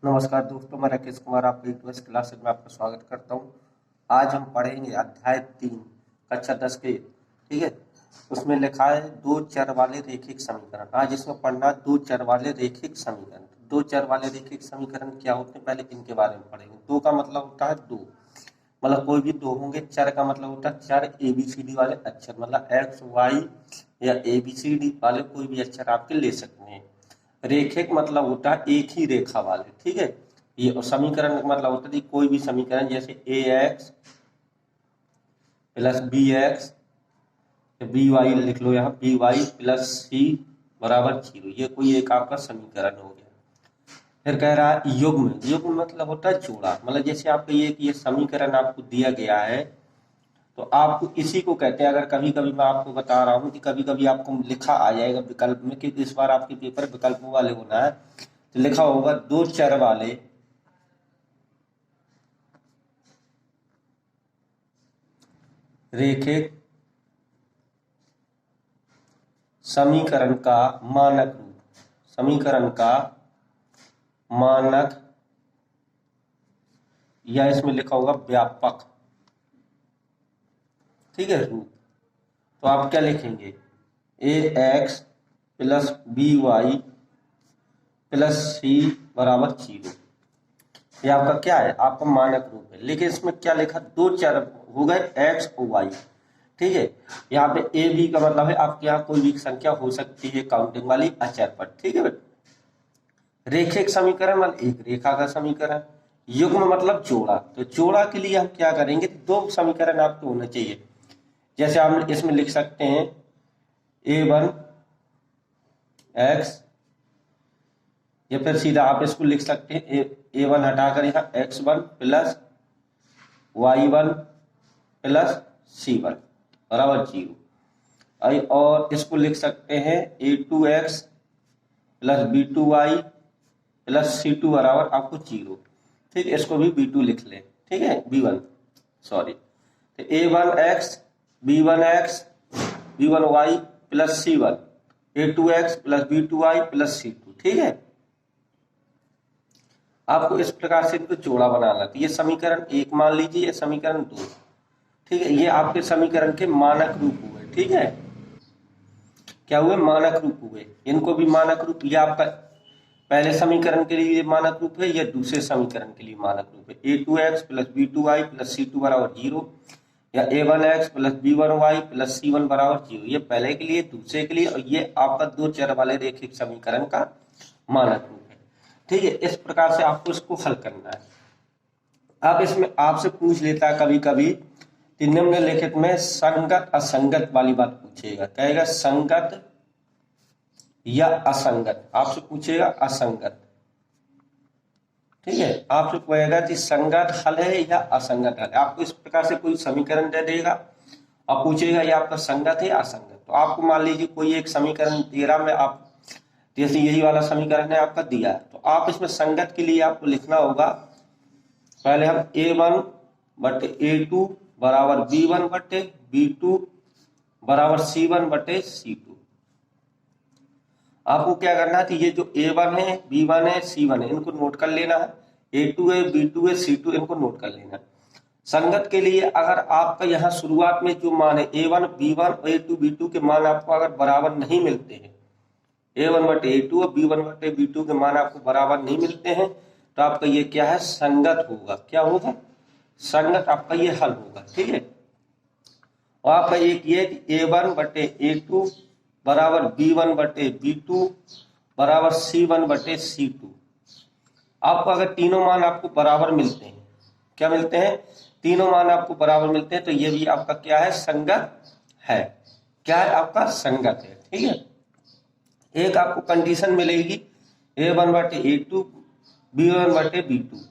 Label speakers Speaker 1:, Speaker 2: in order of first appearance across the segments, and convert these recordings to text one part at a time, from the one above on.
Speaker 1: नमस्कार दोस्तों, मैं राकेश कुमार आपके यूट्यूब क्लासेज में आपका स्वागत करता हूं। आज हम पढ़ेंगे अध्याय 3 कक्षा 10 के। ठीक है, उसमें लिखा है दो चर वाले रैखिक समीकरण। आज इसमें पढ़ना दो चर वाले रैखिक समीकरण। दो चर वाले रैखिक समीकरण क्या होते हैं, पहले इनके बारे में पढ़ेंगे। दो का मतलब होता है दो, मतलब कोई भी दो होंगे। चर का मतलब होता है चार एबीसीडी वाले अक्षर, मतलब एक्स वाई या एबीसीडी वाले कोई भी अक्षर आपके ले सकते हैं। रेखिक मतलब होता है एक ही रेखा वाले। ठीक है, ये समीकरण का मतलब होता है कोई भी समीकरण, जैसे A X plus B X, B Y लिख लो यहाँ, बी वाई प्लस सी बराबर 0, ये कोई एक आपका समीकरण हो गया। फिर कह रहा है युग्म। युग्म मतलब होता है जोड़ा, मतलब जैसे आपको ये समीकरण आपको दिया गया है तो आपको इसी को कहते हैं। अगर कभी कभी मैं आपको बता रहा हूँ कि कभी कभी आपको लिखा आ जाएगा विकल्प में, कि इस बार आपके पेपर विकल्पों वाले होना है, तो लिखा होगा दो चर वाले रैखिक समीकरण का मानक रूप। समीकरण का मानक, या इसमें लिखा होगा व्यापक। ठीक है, रूप। तो आप क्या लिखेंगे, A X plus B Y plus C बराबर 0। ये आपका क्या है, आपका मानक रूप है। लेकिन इसमें क्या लिखा, दो चर हो गए एक्स और वाई। ठीक है, यहाँ पे ए बी का मतलब है आपके यहाँ कोई भी संख्या हो सकती है काउंटिंग वाली अचर पर। ठीक है, रेखिक समीकरण मतलब एक रेखा का समीकरण। युग्म मतलब जोड़ा, तो जोड़ा के लिए हम क्या करेंगे, दो समीकरण आपको होने चाहिए। जैसे हम इसमें लिख सकते हैं a1 x, या फिर सीधा आप इसको लिख सकते हैं a1 हटाकर यहाँ x1 plus y1 plus c1 बराबर 0। और इसको लिख सकते हैं a2x plus b2y plus c2 बराबर आपको 0। ठीक, इसको भी b2 लिख लें। ठीक है, b1 सॉरी, तो a1x b1x b1y plus c1, a2x plus b2y plus c2। ठीक है, आपको इस प्रकार से इनको जोड़ा बनाना। तो ये समीकरण एक मान लीजिए, ये समीकरण दो। ठीक है, ये आपके समीकरण के मानक रूप हुए। ठीक है, क्या हुए, मानक रूप हुए। इनको भी मानक रूप, ये आपका पहले समीकरण के लिए मानक रूप है, या दूसरे समीकरण के लिए मानक रूप है। a2x plus b2y plus c2 बराबर 0, या a1x plus b1y plus c1 बराबर 0। ये पहले के लिए, दूसरे के लिए, और ये आपका दो चर वाले रैखिक समीकरण का मानक रूप है। ठीक है, इस प्रकार से आपको इसको हल करना है। अब इसमें आपसे पूछ लेता है कभी कभी, निम्नलिखित में संगत असंगत वाली बात पूछेगा, कहेगा संगत या असंगत, आपसे पूछेगा असंगत। ठीक है, आपसे कहेगा कि संगत हल है या असंगत हल है। आपको इस प्रकार से कोई समीकरण दे देगा और पूछेगा ये आपका संगत है या असंगत। तो आपको मान लीजिए कोई एक समीकरण दे रहा, में आप जैसे यही वाला समीकरण है आपका दिया है, तो आप इसमें संगत के लिए आपको लिखना होगा, पहले हम a1 बटे a2 बराबर b1 बटे b2 बराबर c1 बटे c2। आपको क्या करना है कि ये जो a1 है, b1 है, c1 है, इनको नोट कर लेना है। a2 है, b2 है, c2 इनको नोट कर लेना है। संगत के लिए अगर आपका यहाँ शुरुआत में जो मान है a1 b1 और a2 b2 के मान आपको अगर बराबर नहीं मिलते हैं, a1 बटे a2 और b1 बटे b2 के मान आपको बराबर नहीं मिलते हैं, तो आपका ये क्या है, संगत होगा। क्या होगा, संगत आपका ये हल होगा। ठीक है, और आपका एक ये a1 बटे a2 बराबर b1 बटे b2 बराबर c1 बटे c2। आपको अगर तीनों मान आपको बराबर मिलते हैं, क्या मिलते हैं, तीनों मान आपको बराबर मिलते हैं, तो ये भी आपका क्या है, संगत है। क्या है, आपका संगत है। ठीक है, एक आपको कंडीशन मिलेगी a1 बटे a2 b1 बटे b2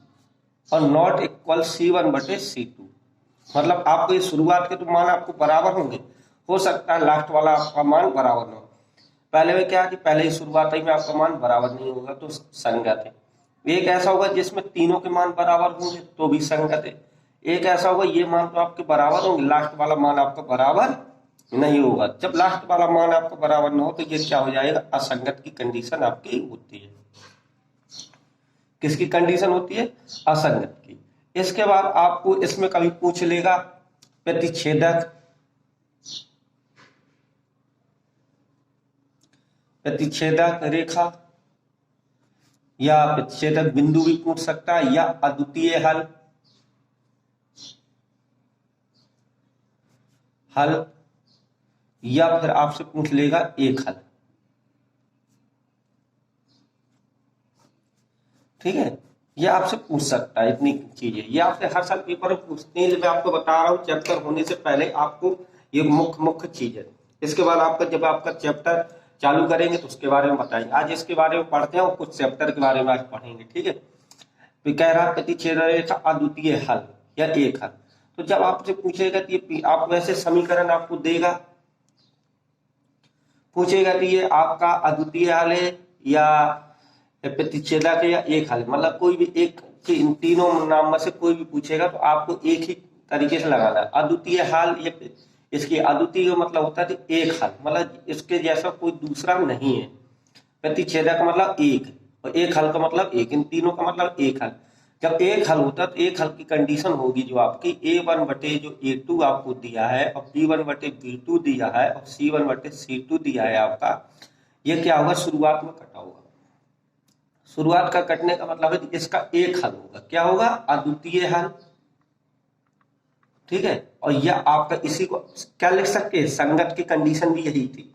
Speaker 1: और नॉट इक्वल c1 बटे c2। मतलब आपको ये शुरुआत के तो मान आपको बराबर होंगे, हो सकता है लास्ट वाला आपका मान बराबर ना हो। पहले में क्या कि पहले ही शुरुआत में आपका मान बराबर नहीं होगा, तो संगत है। एक ऐसा होगा जिसमें तीनों के मान बराबर होंगे, तो भी संगत है। एक ऐसा होगा ये मान तो आपके बराबर होंगे, लास्ट वाला मान आपका बराबर नहीं होगा। जब लास्ट वाला मान आपका बराबर ना हो, तो ये क्या हो जाएगा, असंगत की कंडीशन आपकी होती है। किसकी कंडीशन होती है? असंगत की। इसके बाद आपको इसमें कभी पूछ लेगा प्रतिच्छेदक, प्रतिच्छेदक रेखा या प्रतिच्छेदक बिंदु भी पूछ सकता है, या अद्वितीय हल, या फिर आपसे पूछ लेगा एक हल। ठीक है, ये आपसे पूछ सकता है, इतनी चीजें ये आपसे हर साल पेपर में पूछते हैं। मैं आपको बता रहा हूँ चैप्टर होने से पहले आपको ये मुख्य चीज है। इसके बाद आपका जब आपका चैप्टर चालू करेंगे तो उसके बारे में बताएंगे। आज इसके बारे में पढ़ते हैं और कुछ चैप्टर के बारे में आज पढ़ेंगे। ठीक है, तो कह रहा प्रतिच्छेद रेखा अद्वितीय हल या एक हल। तो जब आपसे पूछेगा कि आप वैसे समीकरण आपको देगा, पूछेगा कि ये आपका अद्वितीय हल है या प्रतिच्छेदक है या एक हल, मतलब कोई भी एक इन तीनों नाम में से कोई भी पूछेगा तो आपको एक ही तरीके से लगाना है। अद्वितीय हल, ये इसकी अद्वितीय का मतलब होता है एक हल, मतलब इसके जैसा कोई दूसरा नहीं है। प्रतिच्छेदक का मतलब एक, और एक हल का मतलब एक, इन तीनों का मतलब एक हल। जब एक हल होता है तो एक हल की कंडीशन होगी जो आपकी A1 बटे जो A2 आपको दिया है, और B1 बटे B2 दिया है, और C1 बटे C2 दिया है आपका, ये क्या होगा? शुरुआत में कटा होगा। शुरुआत का कटने का मतलब है इसका एक हल होगा। क्या होगा? अद्वितीय हल। ठीक है, और यह आपका इसी को क्या लिख सकते हैं? संगत की कंडीशन भी यही थी,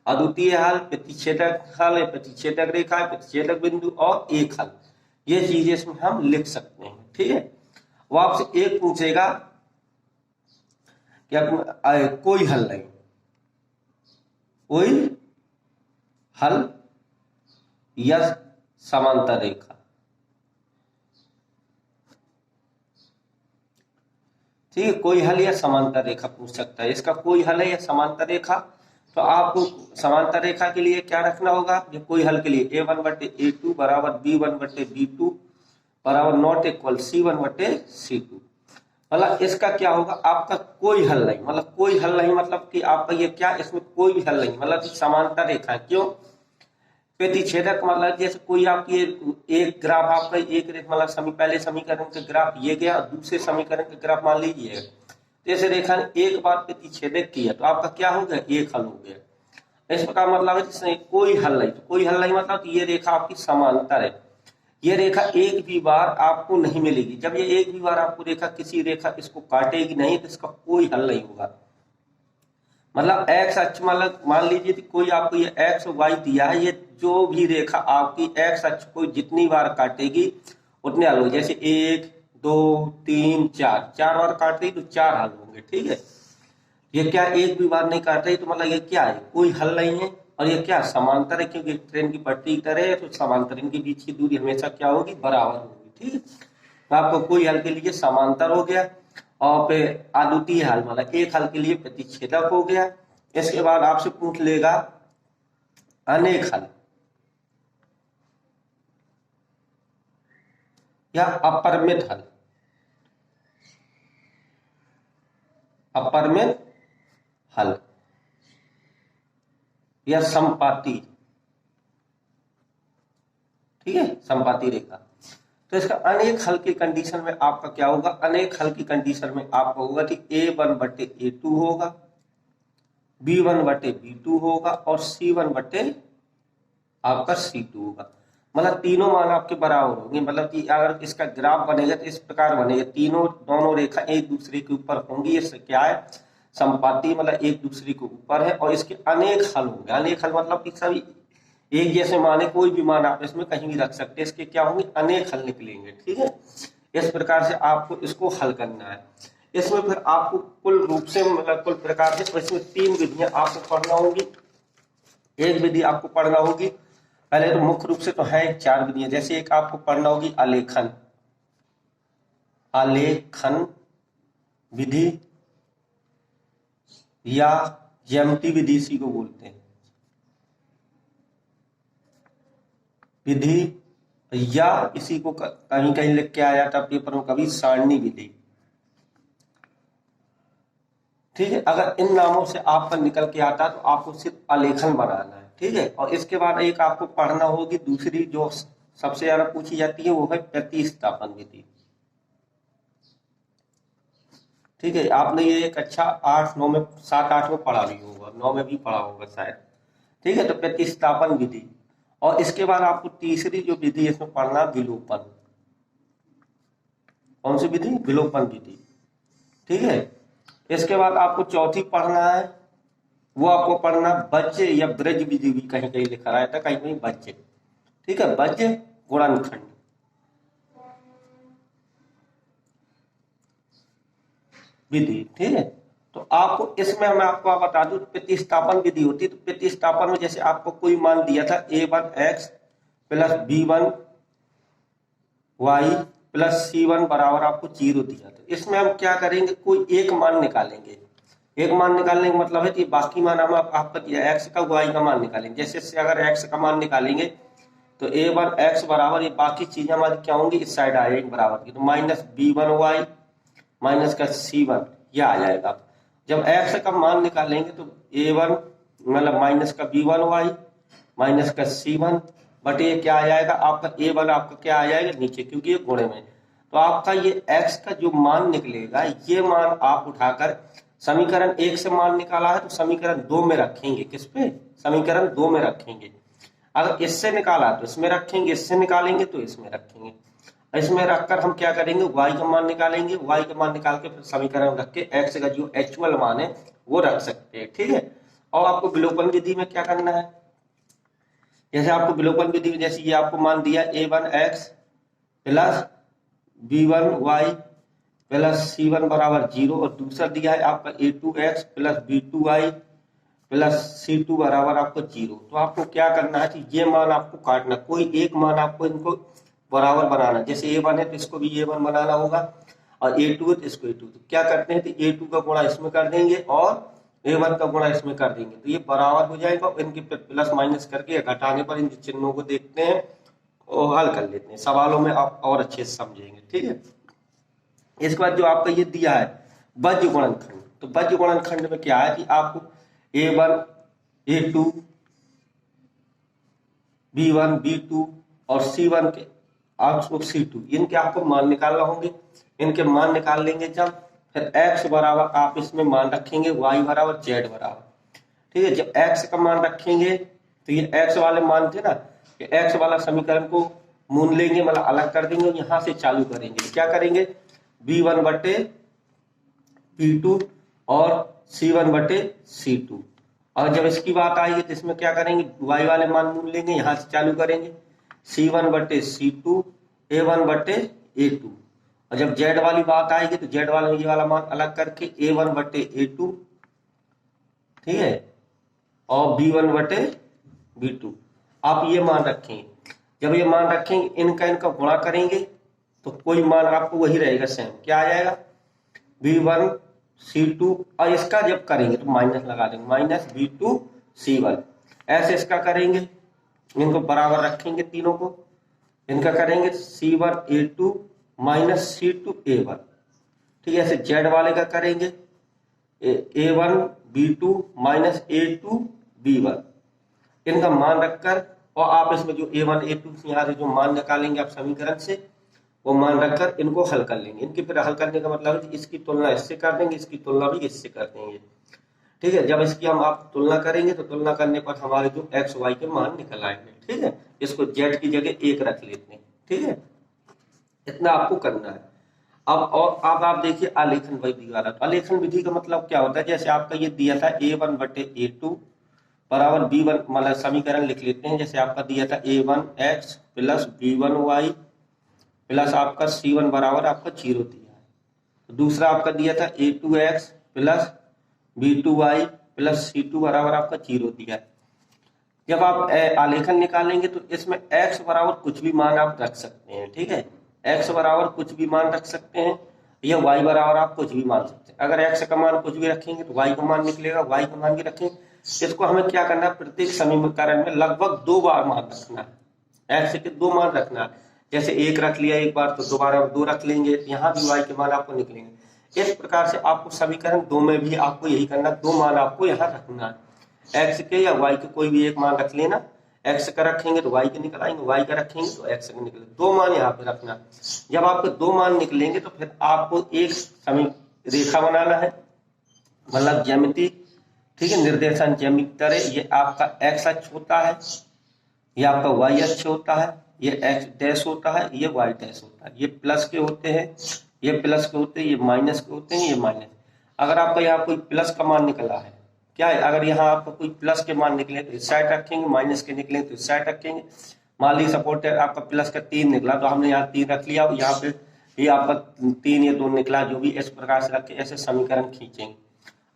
Speaker 1: अद्वितीय हल, प्रतिच्छेदक हल, प्रतिच्छेदक रेखा, प्रतिच्छेदक बिंदु और एक हल। ये चीजें इसमें हम लिख सकते हैं। ठीक है, वो आपसे एक पूछेगा कि कोई हल नहीं, कोई हल या समांतर रेखा। ठीक है, कोई हल या समांतर रेखा पूछ सकता है। इसका कोई हल है या समांतर रेखा, तो आपको समांतर रेखा के लिए क्या रखना होगा? ये कोई हल के लिए A1 बटे A2 बराबर B1 बटे B2 बराबर नॉट इक्वल C1 बटे C2। मतलब इसका क्या होगा? आपका कोई हल नहीं, मतलब कोई हल नहीं मतलब कि आपका ये क्या, इसमें कोई भी हल नहीं, मतलब समांतर रेखा है। क्यों? प्रतिच्छेदक मतलब जैसे कोई आपकी एक ग्राफ आपका एक मतलब पहले समीकरण के ग्राफ ये गया, दूसरे समीकरण के ग्राफ मान लीजिए, जैसे रेखा ने एक बार प्रतिच्छेदक किया तो आपका क्या हो गया? एक हल हो गया। इस प्रकार मतलब है जिसने कोई हल नहीं, तो कोई हल नहीं मतलब ये रेखा आपकी समांतर है। ये रेखा एक भी बार आपको नहीं मिलेगी। जब ये एक भी बार आपको रेखा किसी रेखा इसको काटेगी नहीं तो इसका कोई हल नहीं होगा। मतलब एक्स अक्ष, मतलब मान लीजिए कि कोई आपको ये एक्स वाई दिया है, ये जो भी रेखा आपकी एक्स अक्ष को जितनी बार काटेगी उतने हल होंगे। जैसे 1 2 3 4, 4 बार काटेगी तो 4 हल होंगे। ठीक है, ये क्या एक भी बार नहीं काट रही, तो मतलब ये क्या है? कोई हल नहीं है। और ये क्या समांतर है, क्योंकि ट्रेन की पटरी की तरह है, तो समांतर इनके बीच की दूरी हमेशा क्या होगी? बराबर होगी। ठीक है, तो आपको कोई हल के लिए समांतर हो गया, और फिर अद्वितीय हल मतलब एक हल के लिए प्रतिच्छेदक हो गया। इसके बाद आपसे पूछ लेगा अनेक हल या अपरिमित हल, अपरिमित हल या संपाती। ठीक है, संपाती रेखा। तो इसका अनेक हल की कंडीशन में आपका क्या होगा? अनेक हल की कंडीशन में आपका होगा कि A1 बटे A2 होगा, B1 बटे B2 होगा, और C1 बटे आपका C2 होगा। मतलब तीनों मान आपके बराबर होंगे। मतलब कि अगर इसका ग्राफ बनेगा तो इस प्रकार बनेगा, तीनों दोनों रेखा एक दूसरे के ऊपर होंगी। ये क्या है? संपाती, मतलब एक दूसरे के ऊपर है, और इसके अनेक हल होंगे। अनेक हल मतलब कि सभी एक जैसे मान है, कोई भी मान आप इसमें कहीं भी रख सकते हैं, इसके क्या होंगे? अनेक हल निकलेंगे। ठीक है, इस प्रकार से आपको इसको हल करना है। इसमें फिर आपको कुल रूप से मतलब कुल प्रकार से इसमें 3 विधियां आपको पढ़ना होगी। एक विधि आपको पढ़ना होगी, पहले तो मुख्य रूप से तो है 4 विधियां। जैसे एक आपको पढ़ना होगी आलेखन, आलेखन विधि या ज्यामिति विधि, इसी को बोलते हैं विधि, या इसी को कहीं कहीं लिख के आया था पेपर में कभी सारणी विधि। ठीक है, अगर इन नामों से आपका निकल के आता तो आपको सिर्फ आलेखन बनाना है। ठीक है, और इसके बाद एक आपको पढ़ना होगी दूसरी जो सबसे ज्यादा पूछी जाती है वो है प्रतिस्थापन विधि। ठीक है, आपने ये कक्षा 8 9 में 7 8 में पढ़ा भी होगा, 9 में भी पढ़ा होगा शायद। ठीक है, तो प्रतिस्थापन विधि। और इसके बाद आपको तीसरी जो विधि है इसमें पढ़ना विलोपन। कौन सी विधि? विलोपन विधि। ठीक है, इसके बाद आपको चौथी पढ़ना है, वो आपको पढ़ना बज्य या ब्रज विधि भी कहीं कहीं लिखा रहता है, कहीं कहीं बज्य। ठीक है, बज्य गुणनखंड विधि। ठीक है, तो आपको इसमें मैं आपको बता दूं प्रतिस्थापन विधि होती है। तो प्रतिस्थापन में जैसे आपको कोई मान दिया था a1x plus b1 y plus c1 बराबर आपको 0 दिया था। इसमें हम क्या करेंगे, कोई एक मान निकालेंगे। एक मान निकालने का मतलब है कि बाकी मान हम आपका दिया x का y का मान निकालेंगे। जैसे अगर x का मान निकालेंगे तो a1x बराबर ये बाकी चीजें हमारी क्या होंगी, इस साइड आ जाएगी बराबर की, तो माइनस b1y माइनस का c1 यह आ जाएगा। जब x का मान निकालेंगे तो a1 मतलब माइनस का b1y माइनस का c1 बट ये क्या आ जाएगा आपका a1 आपका क्या आ जाएगा नीचे, क्योंकि ये गुणे में। तो आपका ये x का जो मान निकलेगा ये मान आप उठाकर समीकरण 1 से मान निकाला है तो समीकरण 2 में रखेंगे। किस पे? समीकरण 2 में रखेंगे। अगर इससे निकाला तो इसमें रखेंगे, इससे निकालेंगे तो इसमें रखेंगे। इसमें रखकर हम क्या करेंगे, y का मान निकालेंगे। y का मान निकाल के फिर समीकरण रख के x का जो एक्चुअल मान है वो रख सकते हैं। ठीक है, और आपको विलोपन विधि में क्या करना है, जैसे आपको विलोपन विधि में जैसे ये आपको मान दिया a1x plus b1y plus c1 बराबर 0 और दूसरा दिया है आपका a2x plus b2y plus c2 बराबर आपको 0। तो आपको क्या करना है कि ये मान आपको काटना, कोई एक मान आपको इनको बराबर बनाना। जैसे a1 है तो इसको भी a1 बनाना होगा और a2 है तो इसको a2। तो क्या करते हैं, तो a2 का गुणा इसमें कर देंगे और a1 का गुणा इसमें कर देंगे, तो ये बराबर हो जाएगा। और इनके प्लस माइनस करके घटाने पर इन चिन्हों को देखते हैं और हल कर लेते हैं। सवालों में आप और अच्छे से समझेंगे। ठीक है, इसके बाद जो आपका ये दिया है बज्य गुणनखंड, तो बज्य गुणनखंड में क्या है कि आपको a1 a2 b1 b2 और c1 के आपको c2 इनके आपको मान निकालना होंगे। इनके मान निकाल लेंगे जब, फिर x बराबर आप इसमें मान रखेंगे y बराबर z बराबर। ठीक है, जब x का मान रखेंगे तो ये x वाले मान थे ना, कि x वाला समीकरण को मूल लेंगे मतलब अलग कर देंगे, यहां से चालू करेंगे। क्या करेंगे, b1 बटे b2 और c1 बटे c2। और जब इसकी बात आएगी तो इसमें क्या करेंगे, y वाले मान मूल लेंगे, यहां से चालू करेंगे c1 बटे c2 a1 बटे a2। और जब z वाली बात आएगी तो z वाले ये वाला मान अलग करके a1 बटे a2, ठीक है, और b1 बटे b2 आप ये मान रखेंगे। जब ये मान रखेंगे इनका गुणा करेंगे तो कोई मान आपको वही रहेगा सेम। क्या आ जाएगा, b1 c2 और इसका जब करेंगे तो माइनस लगा देंगे, माइनस b2 c1। ऐसे इसका करेंगे, इनको बराबर रखेंगे तीनों को, इनका करेंगे c1 a2 minus c2 a1। ठीक है, ऐसे z वाले का करेंगे a1 b2 minus a2 b1। इनका मान रखकर और आप इसमें जो a1 a2 यहाँ से जो मान निकालेंगे आप समीकरण से, वो मान रखकर इनको हल कर लेंगे। इनके फिर हल करने का मतलब है इसकी तुलना इससे कर देंगे, इसकी तुलना भी इससे कर देंगे। ठीक है, जब इसकी हम आप तुलना करेंगे तो तुलना करने पर हमारे जो एक्स वाई के मान निकल आएंगे। ठीक है, इसको जेड की जगह 1 रख लेते हैं। ठीक है, इतना आपको करना है। अब आप देखिए आलेखन विधि वाला। तो आलेखन विधि का मतलब क्या होता है, जैसे आपका ये दिया था a1 बटे a2 बराबर b1 मतलब समीकरण लिख लेते हैं। जैसे आपका दिया था a1x प्लस b1y प्लस आपका c1 बराबर आपका 0 दिया है। तो दूसरा आपका दिया था a2x plus b2y plus c2 बराबर आपका 0 दिया है। जब आप आलेखन निकालेंगे तो इसमें x बराबर कुछ भी मान आप रख सकते हैं। ठीक है, x बराबर कुछ भी मान रख सकते हैं या y बराबर आप कुछ भी मान सकते हैं। अगर x का मान कुछ भी रखेंगे तो y का मान निकलेगा, y का मान भी रखेंगे। इसको हमें क्या करना है, प्रत्येक समीकरण में लगभग 2 बार मान रखना है। x के 2 मान रखना है, जैसे 1 रख लिया एक बार तो दोबारा 2 रख लेंगे, यहाँ भी y के मान आपको निकलेंगे। इस प्रकार से आपको समीकरण 2 में भी आपको यही करना, 2 मान आपको यहाँ रखना है। x के या y के कोई भी एक मान रख लेना, एक्स का रखेंगे तो वाई के निकल आएंगे, वाई का रखेंगे तो एक्स के निकले। दो मान यहाँ पे रखना। जब आपके दो मान निकलेंगे तो फिर आपको एक समी रेखा बनाना है, मतलब ज्यामिति, ठीक है, निर्देशन ज्यामिति तरह। ये आपका एक्स अक्ष होता है, ये आपका वाई अक्ष होता है, ये एक्स डैश होता है, ये वाई डैश होता है। ये प्लस के होते हैं, ये प्लस के होते हैं, ये माइनस के होते हैं, ये माइनस। अगर आपका यहाँ कोई प्लस का मान निकला है, क्या है, अगर यहाँ आपका कोई प्लस के मान निकले तो इस साइड रखेंगे, माइनस के निकले तो इस साइड रखेंगे। मान लीजिए सपोर्ट है आपका प्लस का 3 निकला तो हमने यहाँ 3 रख लिया, यहाँ पे ये आपका 3 या 2 निकला, जो भी इस प्रकार से रख के ऐसे समीकरण खींचेंगे।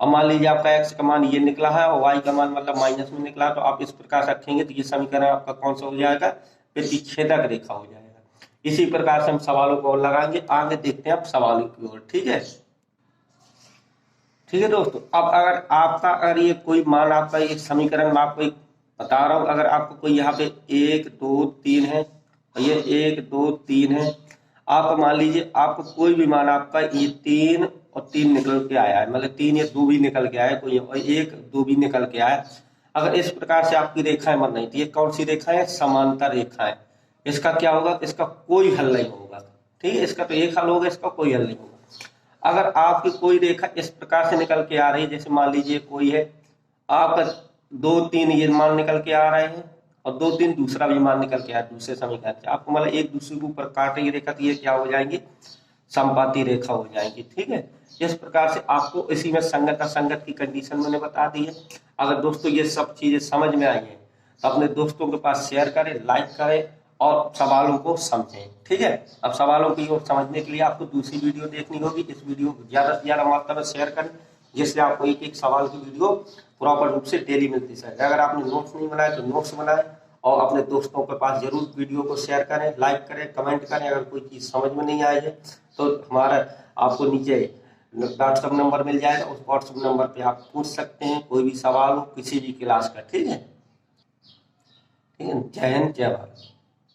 Speaker 1: अब मान लीजिए आपका एक्स का मान ये निकला है और वाई का मान मतलब माइनस में निकला, तो आप इस प्रकार रखेंगे तो ये समीकरण आपका कौन सा हो जाएगा, प्रतिच्छेदक रेखा हो जाएगा। इसी प्रकार से हम सवालों को और लगाएंगे, आगे देखते हैं आप सवालों की ओर। ठीक है, ठीक है दोस्तों। अब अगर ये कोई मान आपका एक समीकरण में आपको एक बता रहा हूं, अगर आपको कोई यहाँ पे 1 2 3 है और ये 1 2 3 है, आप मान लीजिए आपको कोई भी मान आपका ये 3 और 3 निकल के आया है, मतलब 3 या 2 भी निकल के आया, कोई 1 2 भी निकल के आया। अगर इस प्रकार से आपकी रेखाएं बन रही थी, ये कौन सी रेखा है, समांतर रेखा है। इसका क्या होगा, इसका कोई हल नहीं होगा। ठीक है, इसका तो एक हल होगा, इसका कोई हल नहीं होगा। अगर आपकी कोई रेखा इस प्रकार से निकल के आ रही है, जैसे मान लीजिए कोई है आपका 2 3 ये मान निकल के आ रहे हैं और 2 3 दूसरा भी मान निकल के आया दूसरे समीकरण से, आपको मतलब एक दूसरे के ऊपर काट रही रेखा, तो ये क्या हो जाएंगी, संपाती रेखा हो जाएंगी। ठीक है, इस प्रकार से आपको इसी में संगत असंगत की कंडीशन मैंने बता दी है। अगर दोस्तों ये सब चीजें समझ में आई है तो अपने दोस्तों के पास शेयर करें, लाइक करें और सवालों को समझें। ठीक है, अब सवालों की ओर समझने के लिए आपको दूसरी वीडियो देखनी होगी। इस वीडियो को ज्यादा से ज्यादा मात्रा में शेयर करें, जिससे आपको एक एक सवाल की वीडियो प्रॉपर रूप से डेली मिलती है। अगर आपने नोट्स नहीं बनाए तो नोट्स बनाएं और अपने दोस्तों के पास जरूर वीडियो को शेयर करें, लाइक करें, कमेंट करें। अगर कोई चीज समझ में नहीं आई है तो हमारा आपको नीचे व्हाट्सएप नंबर मिल जाएगा, उस व्हाट्सएप नंबर पे आप पूछ सकते हैं कोई भी सवाल हो किसी भी क्लास का। ठीक है, जय हिंद, जय भारत।